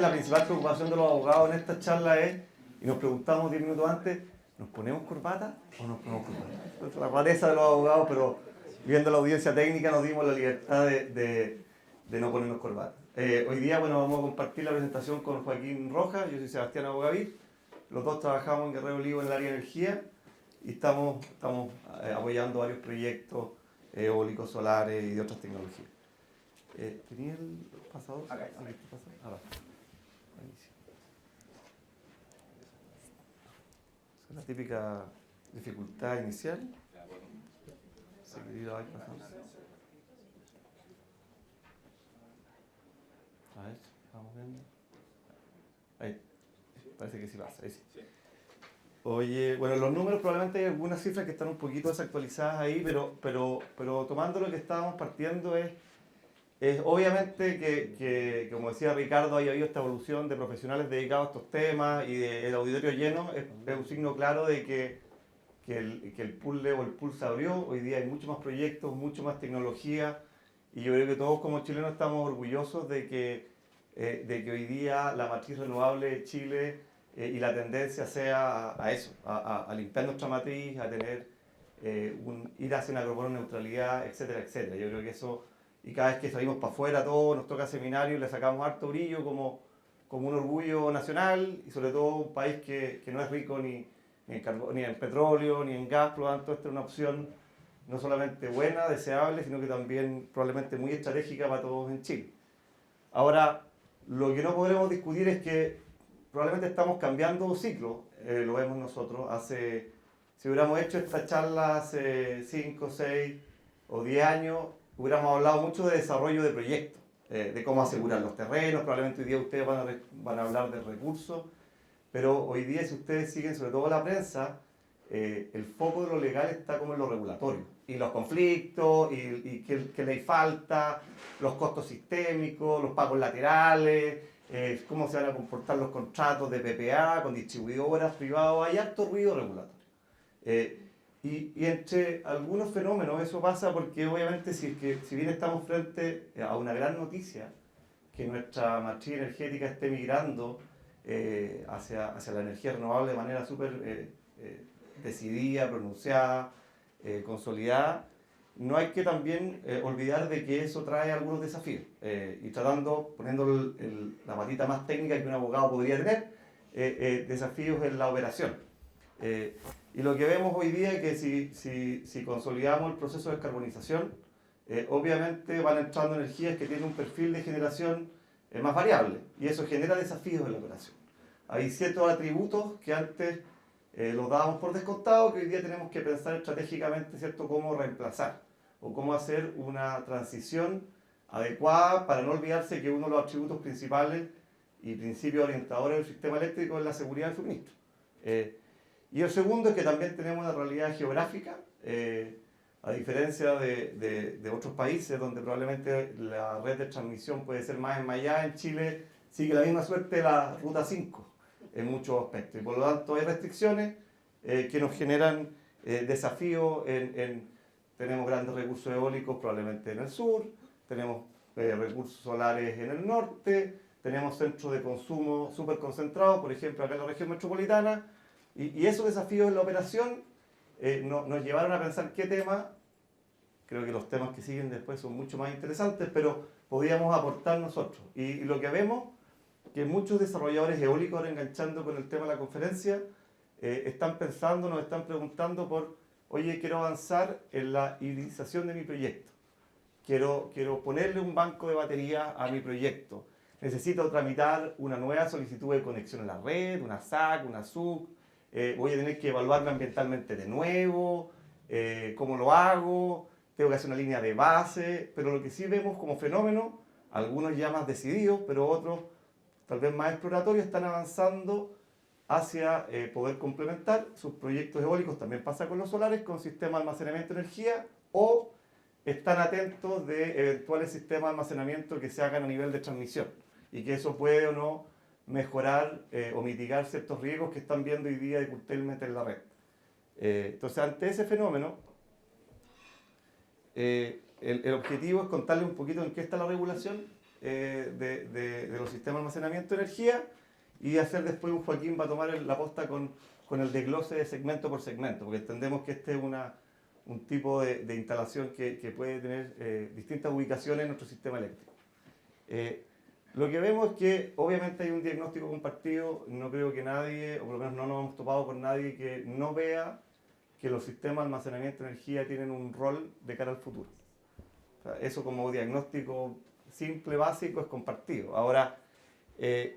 veces la principal preocupación de los abogados en esta charla es, y nos preguntamos 10 minutos antes, ¿nos ponemos corbata o no nos ponemos corbata? Entonces, la rareza de los abogados, pero viendo la audiencia técnica nos dimos la libertad de no ponernos corbata. Hoy día, bueno, vamos a compartir la presentación con Joaquín Rojas, yo soy Sebastián Abogavir, los dos trabajamos en Guerrero Olivo en el área de energía y estamos apoyando varios proyectos eólicos, solares y de otras tecnologías. ¿Tenía el pasador? Acá. Buenísimo. Es la típica dificultad inicial. Seguir ahí pasando. A ver, vamos viendo. Ahí, parece que sí pasa, ahí sí. Oye, bueno, los números probablemente hay algunas cifras que están un poquito desactualizadas ahí, pero tomando lo que estábamos partiendo es obviamente que, como decía Ricardo, haya habido esta evolución de profesionales dedicados a estos temas y el auditorio lleno, es un signo claro de que el puzzle o el pool se abrió. Hoy día hay muchos más proyectos, mucho más tecnología y yo creo que todos como chilenos estamos orgullosos de que hoy día la matriz renovable de Chile y la tendencia sea a eso, a limpiar nuestra matriz, a tener ir hacia una carbono neutralidad, etcétera, etcétera. Yo creo que eso, y cada vez que salimos para afuera, todos nos toca seminario y le sacamos harto brillo como un orgullo nacional y sobre todo un país que no es rico ni en petróleo, ni en gas, por lo tanto esta es una opción no solamente buena, deseable, sino que también probablemente muy estratégica para todos en Chile. Ahora, lo que no podremos discutir es que probablemente estamos cambiando ciclo, lo vemos nosotros. Si hubiéramos hecho esta charla hace 5, 6 o 10 años, hubiéramos hablado mucho de desarrollo de proyectos, de cómo asegurar los terrenos, probablemente hoy día ustedes van a hablar de recursos, pero hoy día si ustedes siguen sobre todo la prensa, el foco de lo legal está como en lo regulatorio, y los conflictos, y qué ley falta, los costos sistémicos, los pagos laterales, cómo se van a comportar los contratos de PPA con distribuidoras privadas, hay harto ruido regulatorio. Y entre algunos fenómenos eso pasa porque obviamente si bien estamos frente a una gran noticia, que nuestra matriz energética esté migrando hacia la energía renovable de manera súper decidida, pronunciada, consolidada, no hay que también olvidar de que eso trae algunos desafíos y poniendo la patita más técnica que un abogado podría tener, desafíos en la operación. Y lo que vemos hoy día es que si consolidamos el proceso de descarbonización, obviamente van entrando energías que tienen un perfil de generación más variable y eso genera desafíos en la operación. Hay ciertos atributos que antes los dábamos por descontado que hoy día tenemos que pensar estratégicamente, ¿cierto?, cómo reemplazar o cómo hacer una transición adecuada para no olvidarse que uno de los atributos principales y principios orientadores del sistema eléctrico es la seguridad del suministro. Y el segundo es que también tenemos una realidad geográfica, a diferencia de otros países donde probablemente la red de transmisión puede ser más enmallada. En Chile sigue la misma suerte la Ruta 5 en muchos aspectos y por lo tanto hay restricciones que nos generan desafíos. Tenemos grandes recursos eólicos probablemente en el sur, tenemos recursos solares en el norte, tenemos centros de consumo súper concentrados, por ejemplo acá en la región metropolitana. Y esos desafíos en la operación nos llevaron a pensar qué temas, creo que los temas que siguen después son mucho más interesantes, pero podíamos aportar nosotros. Y lo que vemos, que muchos desarrolladores eólicos, ahora enganchando con el tema de la conferencia, están pensando, nos están preguntando oye, quiero avanzar en la hibridización de mi proyecto, quiero ponerle un banco de batería a mi proyecto, necesito tramitar una nueva solicitud de conexión a la red, una SAC, una SUC, voy a tener que evaluarme ambientalmente de nuevo, cómo lo hago, tengo que hacer una línea de base, pero lo que sí vemos como fenómeno, algunos ya más decididos, pero otros tal vez más exploratorios, están avanzando hacia poder complementar sus proyectos eólicos, también pasa con los solares, con sistemas de almacenamiento de energía, o están atentos de eventuales sistemas de almacenamiento que se hagan a nivel de transmisión, y que eso puede o no mejorar o mitigar ciertos riesgos que están viendo hoy día de curtailment en la red. Entonces, ante ese fenómeno, el objetivo es contarles un poquito en qué está la regulación de los sistemas de almacenamiento de energía y hacer después un Joaquín va a tomar la posta con el desglose de segmento por segmento, porque entendemos que este es un tipo de instalación que puede tener distintas ubicaciones en nuestro sistema eléctrico. Lo que vemos es que obviamente hay un diagnóstico compartido, no creo que nadie, o por lo menos no nos hemos topado con nadie que no vea que los sistemas de almacenamiento de energía tienen un rol de cara al futuro. O sea, eso como diagnóstico simple, básico, es compartido. Ahora, pero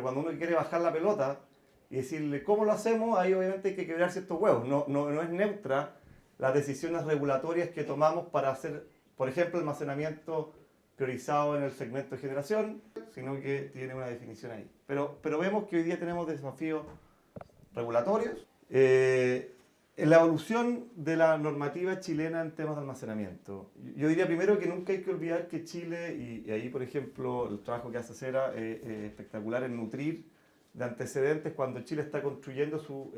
cuando uno quiere bajar la pelota y decirle cómo lo hacemos, ahí obviamente hay que quebrar ciertos huevos. No es neutra las decisiones regulatorias que tomamos para hacer, por ejemplo, almacenamiento priorizado en el segmento de generación, sino que tiene una definición ahí. Pero vemos que hoy día tenemos desafíos regulatorios. En la evolución de la normativa chilena en temas de almacenamiento, yo diría primero que nunca hay que olvidar que Chile, y ahí por ejemplo el trabajo que hace Cera es espectacular en nutrir de antecedentes cuando Chile está construyendo su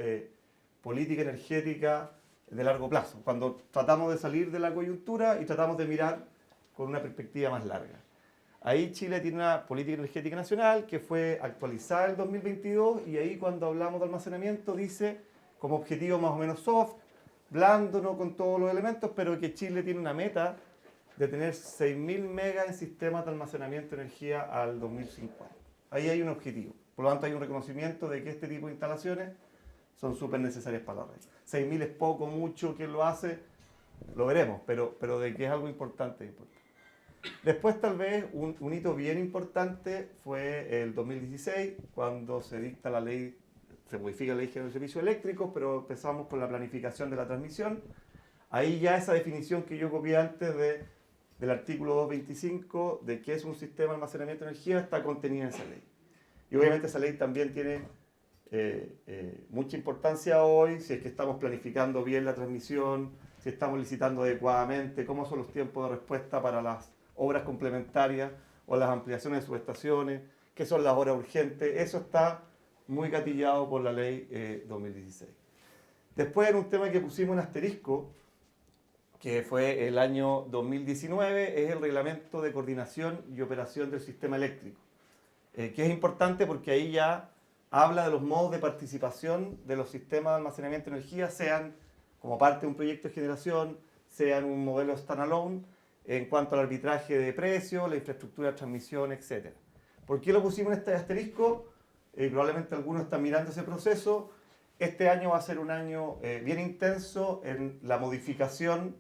política energética de largo plazo, cuando tratamos de salir de la coyuntura y tratamos de mirar con una perspectiva más larga. Ahí Chile tiene una política energética nacional que fue actualizada en el 2022 y ahí cuando hablamos de almacenamiento dice como objetivo más o menos soft, blando, no con todos los elementos, pero que Chile tiene una meta de tener 6.000 megas en sistemas de almacenamiento de energía al 2050. Ahí hay un objetivo. Por lo tanto hay un reconocimiento de que este tipo de instalaciones son súper necesarias para la red. 6.000 es poco, mucho, ¿quién lo hace? Lo veremos, pero de que es algo importante, es importante. Después tal vez un hito bien importante fue el 2016, cuando se dicta la ley, se modifica la ley general de servicios eléctricos, pero empezamos con la planificación de la transmisión. Ahí ya esa definición que yo copié antes del artículo 225 de qué es un sistema de almacenamiento de energía está contenida en esa ley. Y obviamente esa ley también tiene mucha importancia hoy, si es que estamos planificando bien la transmisión, si estamos licitando adecuadamente, cómo son los tiempos de respuesta para las obras complementarias o las ampliaciones de subestaciones, qué son las horas urgentes. Eso está muy gatillado por la ley 2016. Después, en un tema que pusimos en asterisco, que fue el año 2019, es el reglamento de coordinación y operación del sistema eléctrico, que es importante porque ahí ya habla de los modos de participación de los sistemas de almacenamiento de energía, sean como parte de un proyecto de generación, sean un modelo standalone, en cuanto al arbitraje de precios, la infraestructura de transmisión, etc. ¿Por qué lo pusimos en este asterisco? Probablemente algunos están mirando ese proceso. Este año va a ser un año bien intenso en la modificación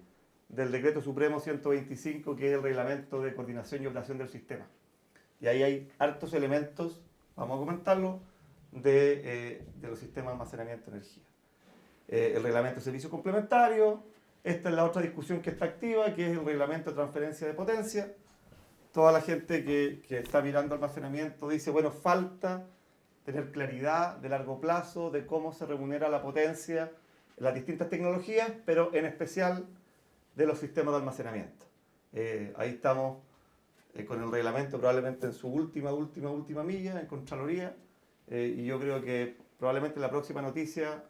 del Decreto Supremo 125, que es el Reglamento de Coordinación y Operación del Sistema. Y ahí hay hartos elementos, vamos a comentarlo, de los sistemas de almacenamiento de energía. El Reglamento de Servicios Complementarios. Esta es la otra discusión que está activa, que es el reglamento de transferencia de potencia. Toda la gente que está mirando almacenamiento dice, bueno, falta tener claridad de largo plazo de cómo se remunera la potencia en las distintas tecnologías, pero en especial de los sistemas de almacenamiento. Ahí estamos con el reglamento probablemente en su última milla, en Contraloría, y yo creo que probablemente la próxima noticia,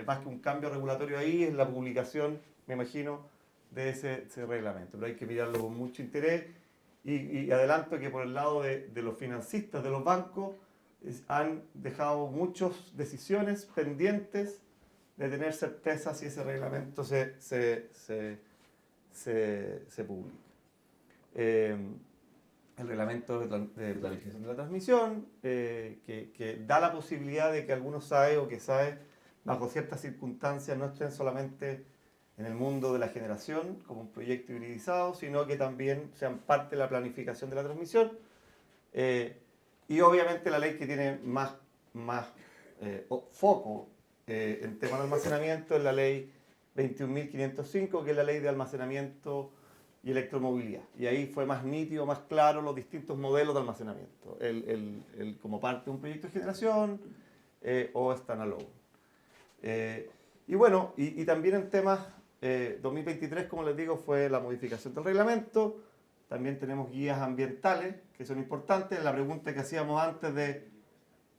más que un cambio regulatorio ahí, es la publicación, me imagino, de ese reglamento. Pero hay que mirarlo con mucho interés y adelanto que por el lado de los financistas, de los bancos, han dejado muchas decisiones pendientes de tener certeza si ese reglamento se publica. El reglamento de planificación de la transmisión, que da la posibilidad de que algunos SAE o que SAE, bajo ciertas circunstancias, no estén solamente en el mundo de la generación como un proyecto hibridizado, sino que también sean parte de la planificación de la transmisión. Y obviamente la ley que tiene más foco en temas de almacenamiento es la ley 21.505, que es la ley de almacenamiento y electromovilidad. Y ahí fue más nítido, más claro los distintos modelos de almacenamiento, como parte de un proyecto de generación o standalone. Y bueno, y también en temas 2023, como les digo, fue la modificación del reglamento. También tenemos guías ambientales, que son importantes. La pregunta que hacíamos antes de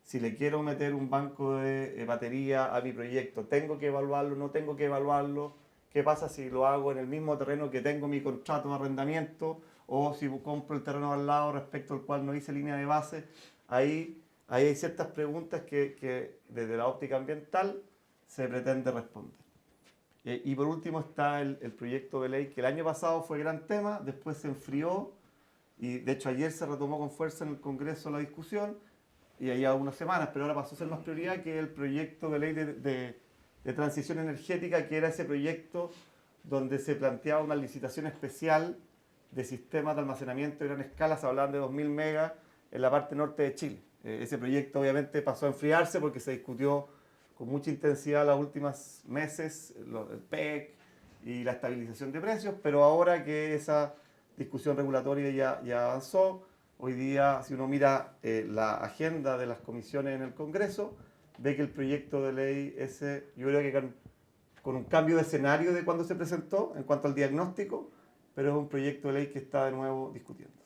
si le quiero meter un banco de batería a mi proyecto, ¿tengo que evaluarlo? ¿No tengo que evaluarlo? ¿Qué pasa si lo hago en el mismo terreno que tengo mi contrato de arrendamiento o si compro el terreno al lado respecto al cual no hice línea de base. Ahí hay ciertas preguntas que desde la óptica ambiental se pretende responder. Y por último está el proyecto de ley que el año pasado fue gran tema, después se enfrió y de hecho ayer se retomó con fuerza en el Congreso la discusión y allá unas semanas, pero ahora pasó a ser más prioridad, que es el proyecto de ley de transición energética, que era ese proyecto donde se planteaba una licitación especial de sistemas de almacenamiento de gran escala. Se hablaban de 2.000 megas en la parte norte de Chile. Ese proyecto obviamente pasó a enfriarse porque se discutió con mucha intensidad los últimos meses, el PEC y la estabilización de precios, pero ahora que esa discusión regulatoria ya avanzó, hoy día si uno mira la agenda de las comisiones en el Congreso, ve que el proyecto de ley ese, yo creo que con un cambio de escenario de cuando se presentó en cuanto al diagnóstico, pero es un proyecto de ley que está de nuevo discutiéndose.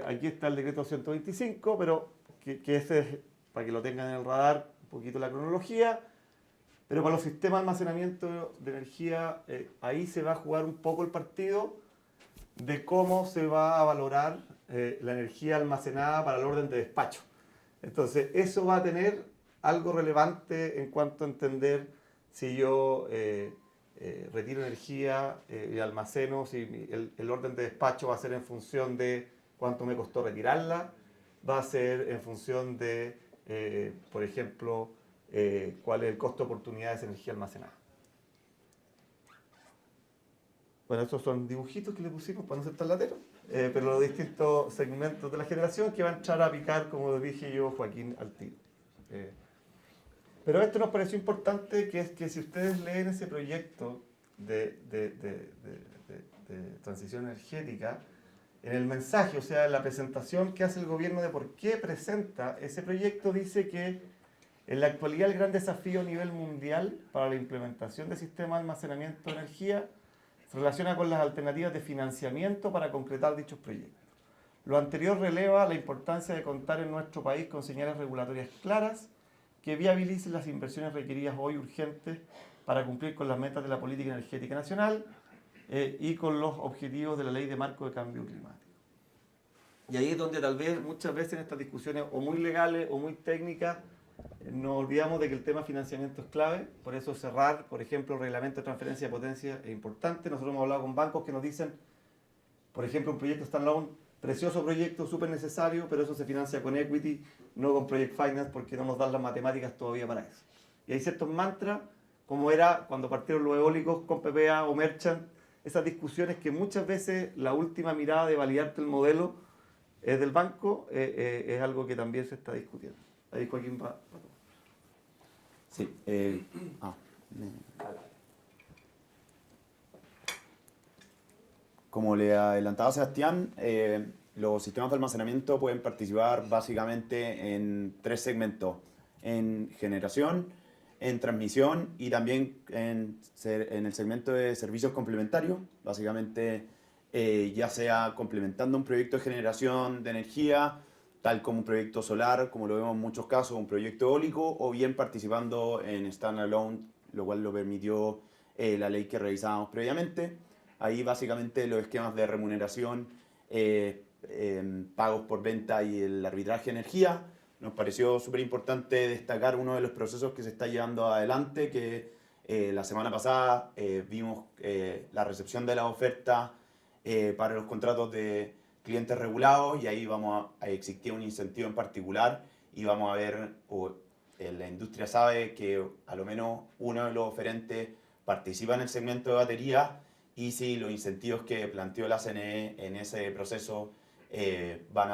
Aquí está el decreto 125, pero que ese es, para que lo tengan en el radar, un poquito la cronología, pero para los sistemas de almacenamiento de energía, ahí se va a jugar un poco el partido de cómo se va a valorar la energía almacenada para el orden de despacho. Entonces, eso va a tener algo relevante en cuanto a entender si yo retiro energía y almaceno, si el orden de despacho va a ser en función de cuánto me costó retirarla, va a ser en función de, por ejemplo, cuál es el costo de oportunidad de esa energía almacenada. Bueno, estos son dibujitos que le pusimos para no ser tan latero, pero los distintos segmentos de la generación que van a entrar a picar, como dije yo, Joaquín, al tiro. Pero esto nos pareció importante, que es que si ustedes leen ese proyecto de transición energética, en el mensaje, o sea, en la presentación que hace el gobierno de por qué presenta ese proyecto, dice que en la actualidad el gran desafío a nivel mundial para la implementación de sistemas de almacenamiento de energía se relaciona con las alternativas de financiamiento para concretar dichos proyectos. Lo anterior releva la importancia de contar en nuestro país con señales regulatorias claras que viabilicen las inversiones requeridas hoy urgentes para cumplir con las metas de la política energética nacional y con los objetivos de la Ley de Marco de Cambio Climático. Y ahí es donde tal vez muchas veces en estas discusiones o muy legales o muy técnicas nos olvidamos de que el tema financiamiento es clave. Por eso cerrar, por ejemplo, el reglamento de transferencia de potencia es importante. Nosotros hemos hablado con bancos que nos dicen, por ejemplo, un proyecto standalone, precioso proyecto, súper necesario, pero eso se financia con equity, no con project finance, porque no nos dan las matemáticas todavía para eso. Y hay ciertos mantras, como era cuando partieron los eólicos con PPA o Merchant, esas discusiones que muchas veces la última mirada de validarte el modelo del banco es algo que también se está discutiendo. Ahí Joaquín va. Sí. Como le adelantaba Sebastián, los sistemas de almacenamiento pueden participar básicamente en 3 segmentos: en generación, en transmisión y también en el segmento de servicios complementarios, básicamente ya sea complementando un proyecto de generación de energía, tal como un proyecto solar, como lo vemos en muchos casos, un proyecto eólico, o bien participando en standalone, lo cual lo permitió la ley que revisábamos previamente. Ahí básicamente los esquemas de remuneración, pagos por venta y el arbitraje de energía. Nos pareció súper importante destacar uno de los procesos que se está llevando adelante, que la semana pasada vimos la recepción de la oferta para los contratos de clientes regulados, y ahí a existir un incentivo en particular y vamos a ver, la industria sabe que a lo menos uno de los oferentes participa en el segmento de batería, y si los incentivos que planteó la CNE en ese proceso van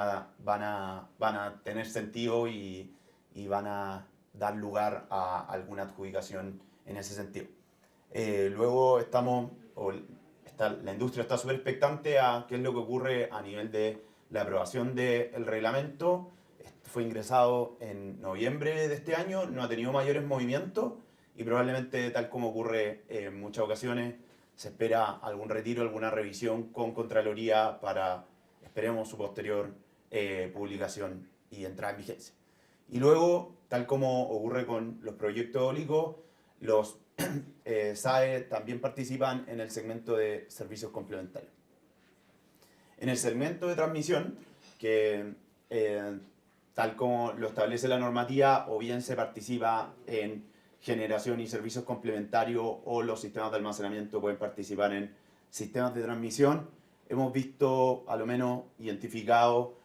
a tener sentido y van a dar lugar a alguna adjudicación en ese sentido. Luego la industria está súper expectante a qué es lo que ocurre a nivel de la aprobación del reglamento. Fue ingresado en noviembre de este año, no ha tenido mayores movimientos y probablemente, tal como ocurre en muchas ocasiones, se espera algún retiro, alguna revisión con Contraloría para, esperemos, su posterior publicación y entrada en vigencia. Y luego, tal como ocurre con los proyectos eólicos, los SAE también participan en el segmento de servicios complementarios. En el segmento de transmisión, que tal como lo establece la normativa, o bien se participa en generación y servicios complementarios, o los sistemas de almacenamiento pueden participar en sistemas de transmisión, hemos visto, a lo menos identificado,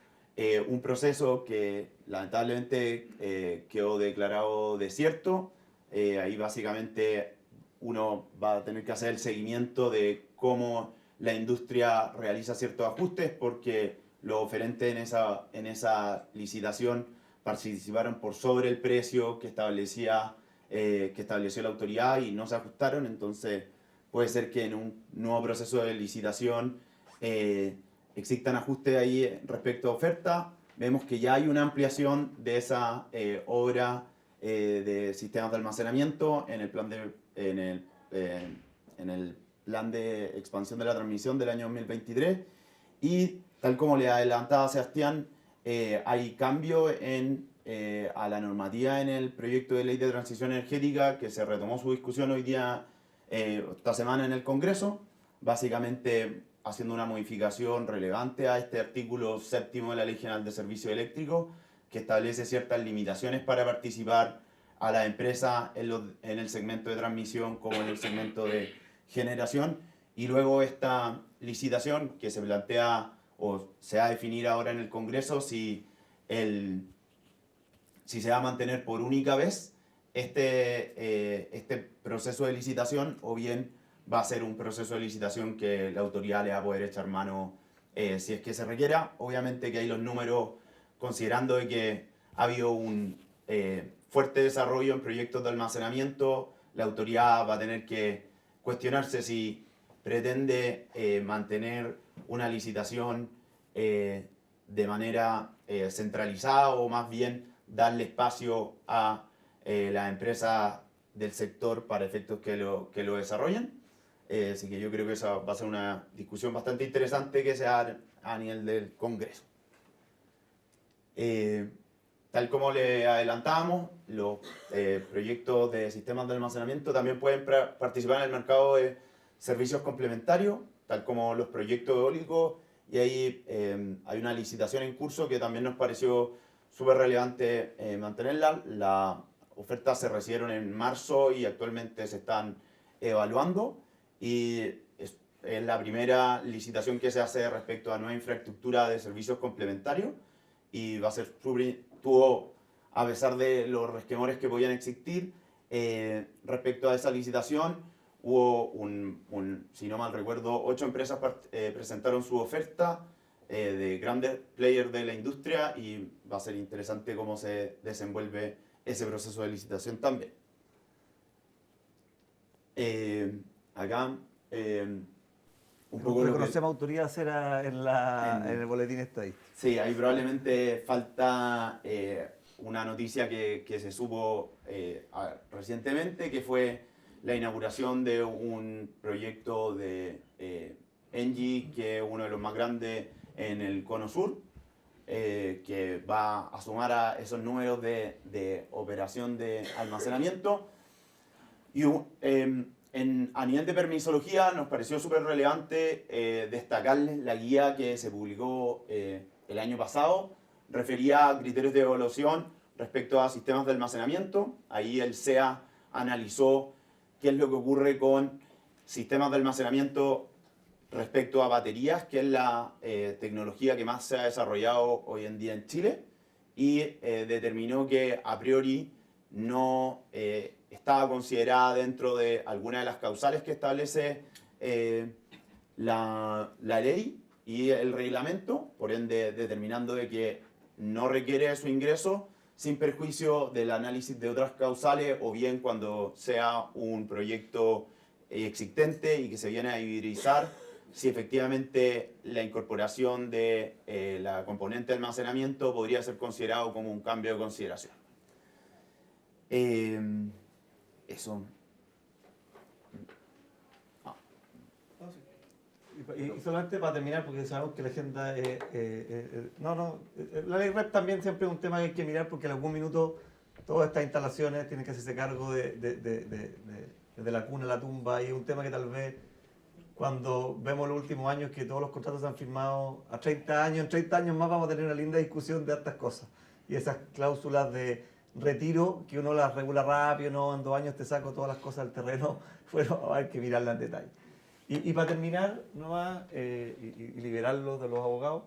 un proceso que lamentablemente quedó declarado desierto. Ahí básicamente uno va a tener que hacer el seguimiento de cómo la industria realiza ciertos ajustes, porque los oferentes en esa licitación participaron por sobre el precio que estableció la autoridad y no se ajustaron. Entonces puede ser que en un nuevo proceso de licitación existan ajustes ahí respecto a oferta. Vemos que ya hay una ampliación de esa obra de sistemas de almacenamiento en el plan de expansión de la transmisión del año 2023, y tal como le adelantaba Sebastián, hay cambio a la normativa en el proyecto de ley de transición energética que se retomó su discusión hoy día, esta semana en el Congreso, básicamente haciendo una modificación relevante a este artículo 7º de la Ley General de Servicios Eléctricos, que establece ciertas limitaciones para participar a la empresa en el segmento de transmisión como en el segmento de generación. Y luego esta licitación que se plantea o se va a definir ahora en el Congreso si se va a mantener por única vez este proceso de licitación, o bien va a ser un proceso de licitación que la autoridad le va a poder echar mano si es que se requiera. Obviamente que hay los números, considerando de que ha habido un fuerte desarrollo en proyectos de almacenamiento, la autoridad va a tener que cuestionarse si pretende mantener una licitación de manera centralizada, o más bien darle espacio a las empresas del sector para efectos que lo desarrollen. Así que yo creo que esa va a ser una discusión bastante interesante que se da a nivel del Congreso. Tal como le adelantábamos, los proyectos de sistemas de almacenamiento también pueden participar en el mercado de servicios complementarios, tal como los proyectos eólicos, y ahí hay una licitación en curso que también nos pareció súper relevante mantenerla. Las ofertas se recibieron en marzo y actualmente se están evaluando, y es la primera licitación que se hace respecto a nueva infraestructura de servicios complementarios, y va a ser a pesar de los resquemores que podían existir respecto a esa licitación, hubo si no mal recuerdo, 8 empresas presentaron su oferta de grandes players de la industria, y va a ser interesante cómo se desenvuelve ese proceso de licitación también. Acá un poco lo que reconocemos autoridad será en el boletín estadístico. Sí, ahí probablemente falta una noticia que se supo recientemente, que fue la inauguración de un proyecto de Engie, que es uno de los más grandes en el Cono Sur, que va a sumar a esos números de operación de almacenamiento. Y a nivel de permisología nos pareció súper relevante destacarles la guía que se publicó el año pasado, refería a criterios de evaluación respecto a sistemas de almacenamiento. Ahí el SEA analizó qué es lo que ocurre con sistemas de almacenamiento respecto a baterías, que es la tecnología que más se ha desarrollado hoy en día en Chile, y determinó que a priori no estaba considerada dentro de alguna de las causales que establece la ley y el reglamento, por ende determinando de que no requiere su ingreso, sin perjuicio del análisis de otras causales, o bien cuando sea un proyecto existente y que se viene a hibridizar, si efectivamente la incorporación de la componente de almacenamiento podría ser considerado como un cambio de consideración. Eso. Y solamente para terminar, porque sabemos que la agenda la ley REP también siempre es un tema que hay que mirar, porque en algún minuto todas estas instalaciones tienen que hacerse cargo de la cuna a la tumba, y es un tema que tal vez cuando vemos los últimos años que todos los contratos se han firmado a 30 años. En 30 años más vamos a tener una linda discusión de hartas cosas. Y esas cláusulas de retiro, que uno las regula rápido, no, en 2 años te saco todas las cosas del terreno, bueno, hay que mirarlas en detalle. Y para terminar, nomás, y liberarlos de los abogados,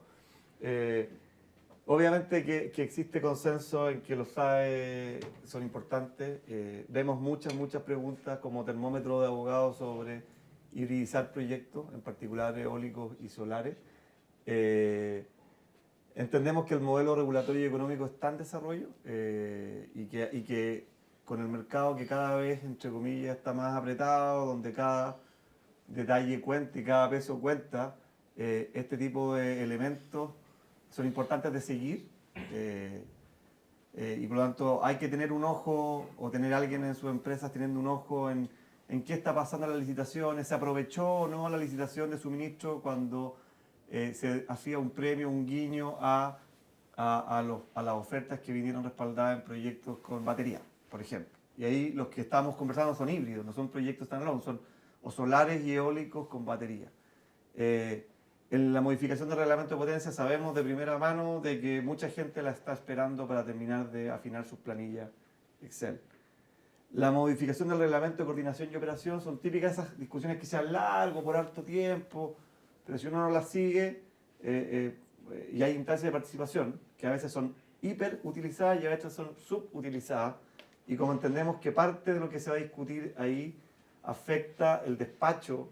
obviamente que existe consenso en que los SAE son importantes. Vemos muchas preguntas como termómetro de abogados sobre hibridizar proyectos, en particular eólicos y solares. Entendemos que el modelo regulatorio y económico está en desarrollo y que con el mercado que cada vez, entre comillas, está más apretado, donde cada detalle cuenta y cada peso cuenta, este tipo de elementos son importantes de seguir y por lo tanto hay que tener un ojo o tener alguien en sus empresas teniendo un ojo en qué está pasando en las licitaciones, se aprovechó o no la licitación de suministro cuando se hacía un premio, un guiño a las ofertas que vinieron respaldadas en proyectos con batería, por ejemplo. Y ahí los que estamos conversando son híbridos, no son proyectos standalone, son o solares y eólicos con batería. En la modificación del reglamento de potencia sabemos de primera mano de que mucha gente la está esperando para terminar de afinar sus planillas Excel. La modificación del reglamento de coordinación y operación son típicas esas discusiones que sean largo, por harto tiempo, pero si uno no las sigue, y hay instancias de participación que a veces son hiperutilizadas y a veces son subutilizadas, y como entendemos que parte de lo que se va a discutir ahí afecta el despacho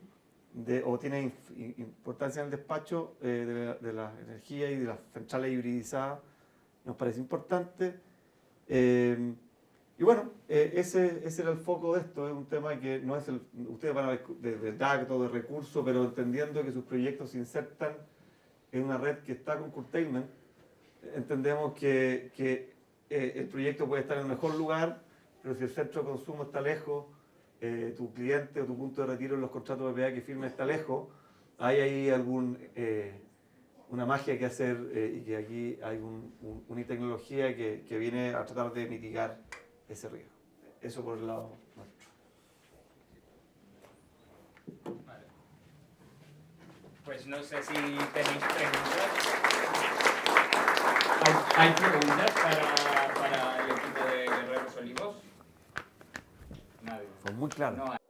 o tiene importancia en el despacho de la energía y de las centrales hibridizadas, nos parece importante. Y bueno, ese era el foco de esto, es un tema que no es ustedes van a ver de datos, de recursos, pero entendiendo que sus proyectos se insertan en una red que está con curtailment, entendemos que el proyecto puede estar en el mejor lugar, pero si el centro de consumo está lejos, tu cliente o tu punto de retiro en los contratos de PPA que firme está lejos, hay ahí una magia que hacer y que aquí hay una tecnología que viene a tratar de mitigar ese riesgo. Eso por el lado nuestro. Vale. Pues no sé si tenéis preguntas. ¿Hay preguntas para el equipo de Guerreros Olivos? Nadie. Fue muy claro. No hay.